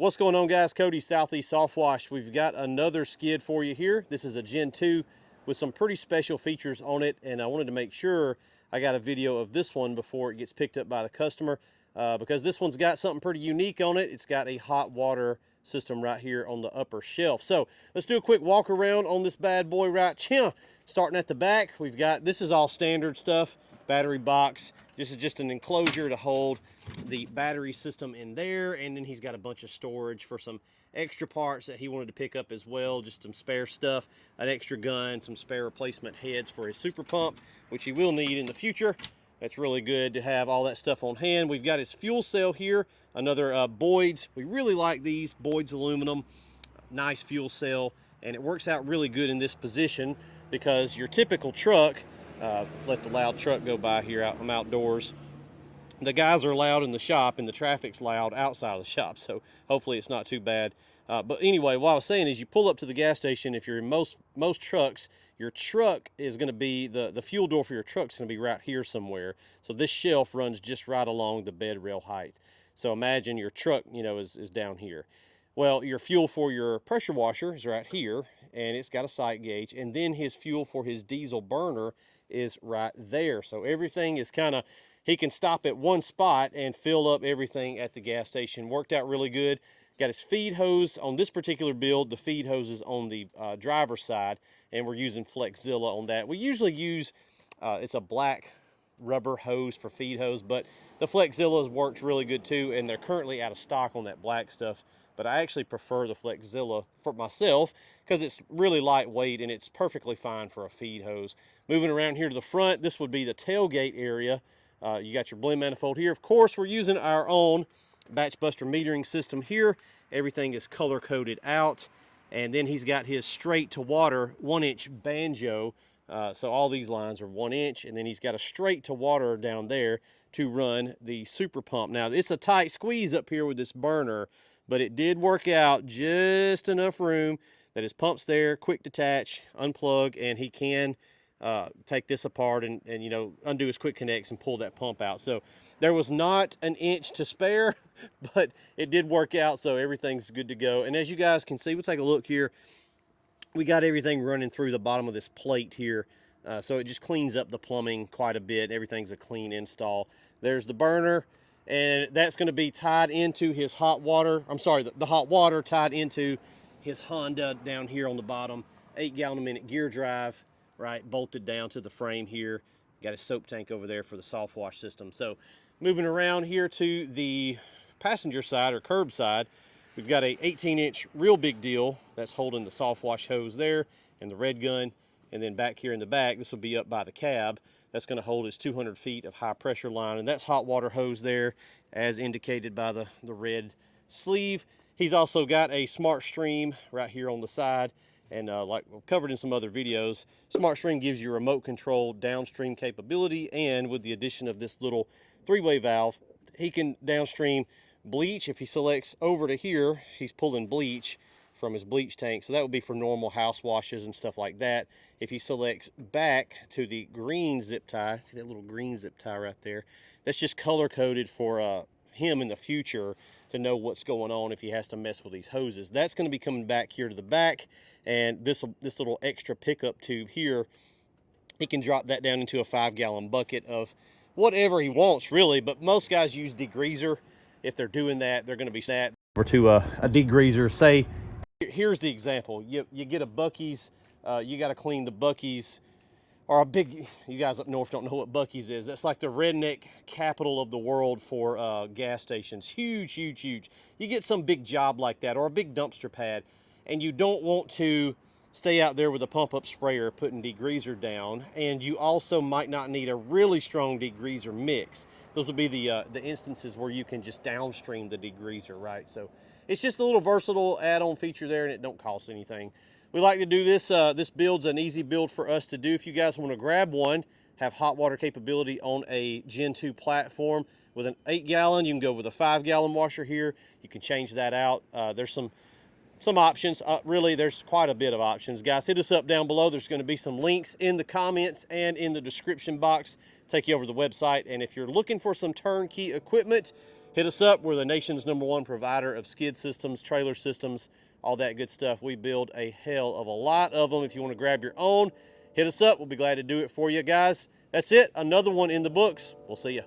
What's going on, guys? Cody, Southeast Softwash. We've got another skid for you here. This is a Gen 2 with some pretty special features on it, and I wanted to make sure I got a video of this one before it gets picked up by the customer because this one's got something pretty unique on it. It's got a hot water system right here on the upper shelf. So let's do a quick walk around on this bad boy right here. Starting at the back, we've got, this is all standard stuff, battery box. This is just an enclosure to hold the battery system in there, and then he's got a bunch of storage for some extra parts that he wanted to pick up as well, just some spare stuff, an extra gun, some spare replacement heads for his super pump, which he will need in the future. That's really good to have all that stuff on hand. We've got his fuel cell here, another Boyd's. We really like these Boyd's aluminum, nice fuel cell, and it works out really good in this position because your typical truck, let the loud truck go by here, I'm outdoors. The guys are loud in the shop and the traffic's loud outside of the shop, so hopefully it's not too bad. But anyway, what I was saying is you pull up to the gas station. If you're in most trucks, your truck is going to be, the fuel door for your truck's going to be right here somewhere. So this shelf runs just right along the bed rail height. So imagine your truck, you know, is down here. Well, your fuel for your pressure washer is right here, and it's got a sight gauge, and then his fuel for his diesel burner is right there. So everything is kind of, he can stop at one spot and fill up everything at the gas station. Worked out really good. Got his feed hose on this particular build. The feed hose is on the driver's side, and we're using Flexzilla on that. We usually use, it's a black rubber hose for feed hose, but the Flexzillas works really good too, and they're currently out of stock on that black stuff. But I actually prefer the Flexzilla for myself because it's really lightweight and it's perfectly fine for a feed hose. Moving around here to the front, this would be the tailgate area. You got your blend manifold here. Of course, we're using our own batch buster metering system here. Everything is color coded out. And then he's got his straight to water 1-inch banjo. So all these lines are 1 inch, and then he's got a straight to water down there to run the super pump. Now it's a tight squeeze up here with this burner, but it did work out just enough room that his pump's there, quick detach, unplug, and he can take this apart and you know, undo his quick connects and pull that pump out. So there was not an inch to spare, but it did work out, so everything's good to go. And as you guys can see, we'll take a look here. We got everything running through the bottom of this plate here, so it just cleans up the plumbing quite a bit. Everything's a clean install. There's the burner, and that's going to be tied into his hot water. I'm sorry, the hot water tied into his Honda down here on the bottom. 8-gallon-a-minute gear drive, right, bolted down to the frame here. Got a soap tank over there for the soft wash system. So moving around here to the passenger side or curb side, we've got a 18-inch real big deal that's holding the soft wash hose there and the red gun. And then back here in the back, this will be up by the cab. That's going to hold his 200 feet of high pressure line, and that's hot water hose there as indicated by the red sleeve. He's also got a Smart Stream right here on the side, and like we've covered in some other videos, Smart Stream gives you remote control downstream capability, and with the addition of this little 3-way valve, he can downstream bleach. If he selects over to here, he's pulling bleach from his bleach tank, so that would be for normal house washes and stuff like that. If he selects back to the green zip tie, see that little green zip tie right there, that's just color coded for him in the future to know what's going on if he has to mess with these hoses. That's going to be coming back here to the back, and this little extra pickup tube here, he can drop that down into a 5-gallon bucket of whatever he wants really, but most guys use degreaser. If they're doing that, they're going to be sat over to a degreaser. Say, here's the example. You get a Buc-ee's, you got to clean the Buc-ee's, or a big, you guys up north don't know what Buc-ee's is. That's like the redneck capital of the world for gas stations. Huge, huge, huge. You get some big job like that, or a big dumpster pad, and you don't want to stay out there with a pump-up sprayer putting degreaser down, and you also might not need a really strong degreaser mix. Those would be the instances where you can just downstream the degreaser, right? So it's just a little versatile add-on feature there, and it don't cost anything. We like to do this. This build's an easy build for us to do. If you guys want to grab one, have hot water capability on a Gen 2 platform with an 8-gallon, you can go with a 5-gallon washer here. You can change that out. There's some options. Really, there's quite a bit of options. Guys, hit us up down below. There's going to be some links in the comments and in the description box. Take you over to the website. And if you're looking for some turnkey equipment, Hit us up. We're the nation's #1 provider of skid systems, trailer systems, all that good stuff. We build a hell of a lot of them. If you want to grab your own, hit us up. We'll be glad to do it for you guys. That's it. Another one in the books. We'll see you.